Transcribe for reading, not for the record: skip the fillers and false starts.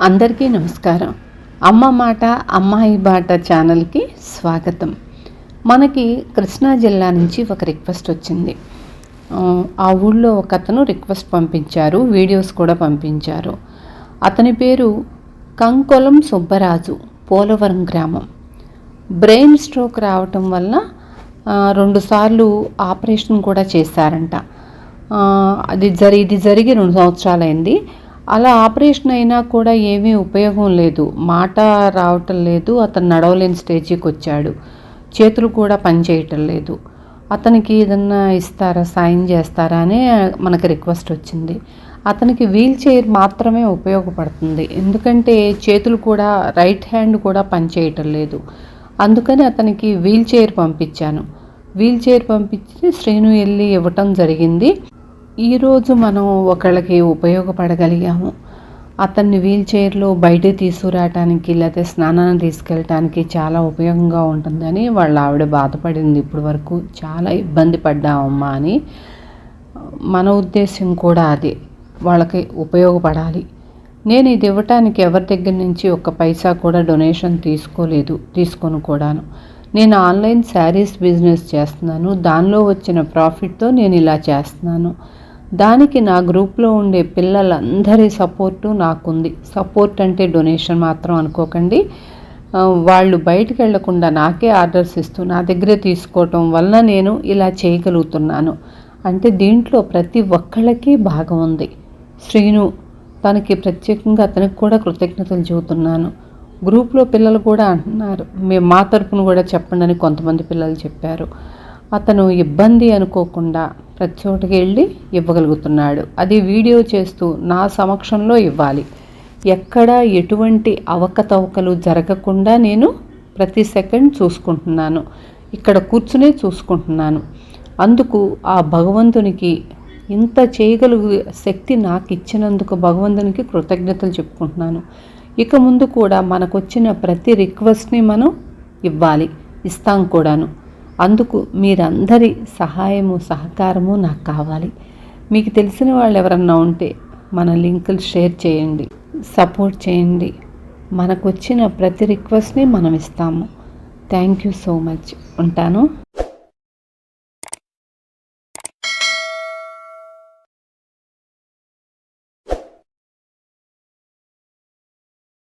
అందరికీ నమస్కారం. అమ్మ మాట అమ్మాయి బాట ఛానల్కి స్వాగతం. మనకి కృష్ణా జిల్లా నుంచి ఒక రిక్వెస్ట్ వచ్చింది. ఆ ఊళ్ళో ఒక అతను రిక్వెస్ట్ పంపించారు, వీడియోస్ కూడా పంపించారు. అతని పేరు కంకొలం సుబ్బరాజు, పోలవరం గ్రామం. బ్రెయిన్ స్ట్రోక్ రావటం వల్ల 2 సార్లు ఆపరేషన్ కూడా చేశారంట. ఇది జరిగి 2 సంవత్సరాలైంది. అలా ఆపరేషన్ అయినా కూడా ఏమీ ఉపయోగం లేదు, మాట రావటం లేదు, అతను నడవలేని స్టేజీకి వచ్చాడు, చేతులు కూడా పనిచేయటం లేదు. అతనికి ఏదన్నా ఇస్తారా, సాయం చేస్తారా అని మనకి రిక్వెస్ట్ వచ్చింది. అతనికి వీల్ చైర్ మాత్రమే ఉపయోగపడుతుంది, ఎందుకంటే చేతులు కూడా రైట్ హ్యాండ్ కూడా పనిచేయటం లేదు. అందుకని అతనికి వీల్ చైర్ పంపించాను. వీల్ చైర్ పంపించి శ్రీను వెళ్ళి ఇవ్వటం జరిగింది. ఈరోజు మనం ఒకళ్ళకి ఉపయోగపడగలిగాము. అతన్ని వీల్ చైర్లో బయట తీసుకురావటానికి లేకపోతే స్నానాన్ని తీసుకెళ్ళటానికి చాలా ఉపయోగంగా ఉంటుందని వాళ్ళ ఆవిడ బాధపడింది. ఇప్పటి వరకు చాలా ఇబ్బంది పడ్డామమ్మా అని. మన ఉద్దేశం కూడా అదే, వాళ్ళకి ఉపయోగపడాలి. నేను ఇది ఇవ్వటానికి ఎవరి దగ్గర నుంచి ఒక్క పైసా కూడా డొనేషన్ తీసుకొని కూడాను. నేను ఆన్లైన్ శారీస్ బిజినెస్ చేస్తున్నాను. దానిలో వచ్చిన ప్రాఫిట్తో నేను ఇలా చేస్తున్నాను. దానికి నా గ్రూప్లో ఉండే పిల్లలందరి సపోర్టు నాకుంది. సపోర్ట్ అంటే డొనేషన్ మాత్రం అనుకోకండి. వాళ్ళు బయటకు వెళ్లకుండా నాకే ఆర్డర్స్ ఇస్తూ నా దగ్గరే తీసుకోవటం వల్ల నేను ఇలా చేయగలుగుతున్నాను. అంటే దీంట్లో ప్రతి ఒక్కళ్ళకి భాగం ఉంది. శ్రీను తనకి ప్రత్యేకంగా అతనికి కూడా కృతజ్ఞతలు చెబుతున్నాను. గ్రూప్లో పిల్లలు కూడా అంటున్నారు, మేము మా తరపున కూడా చెప్పండి అని కొంతమంది పిల్లలు చెప్పారు. అతను ఇబ్బంది అనుకోకుండా ప్రతి చోటుకి వెళ్ళి ఇవ్వగలుగుతున్నాడు. అది వీడియో చేస్తూ నా సమక్షంలో ఇవ్వాలి. ఎక్కడ ఎటువంటి అవకతవకలు జరగకుండా నేను ప్రతి సెకండ్ చూసుకుంటున్నాను, ఇక్కడ కూర్చునే చూసుకుంటున్నాను. అందుకు ఆ భగవంతునికి ఇంత చేయగలిగే శక్తి నాకు ఇచ్చినందుకు భగవంతునికి కృతజ్ఞతలు చెప్పుకుంటున్నాను. ఇక ముందు కూడా మనకొచ్చిన ప్రతి రిక్వెస్ట్ని మనం ఇవ్వాలి, ఇస్తాం కూడాను. అందుకు మీరందరి సహాయము సహకారము నాకు కావాలి. మీకు తెలిసిన వాళ్ళు ఎవరన్నా ఉంటే మన లింకులు షేర్ చేయండి, సపోర్ట్ చేయండి. మనకు వచ్చిన ప్రతి రిక్వెస్ట్ని మనం ఇస్తాము. Thank you so much. ఉంటాను.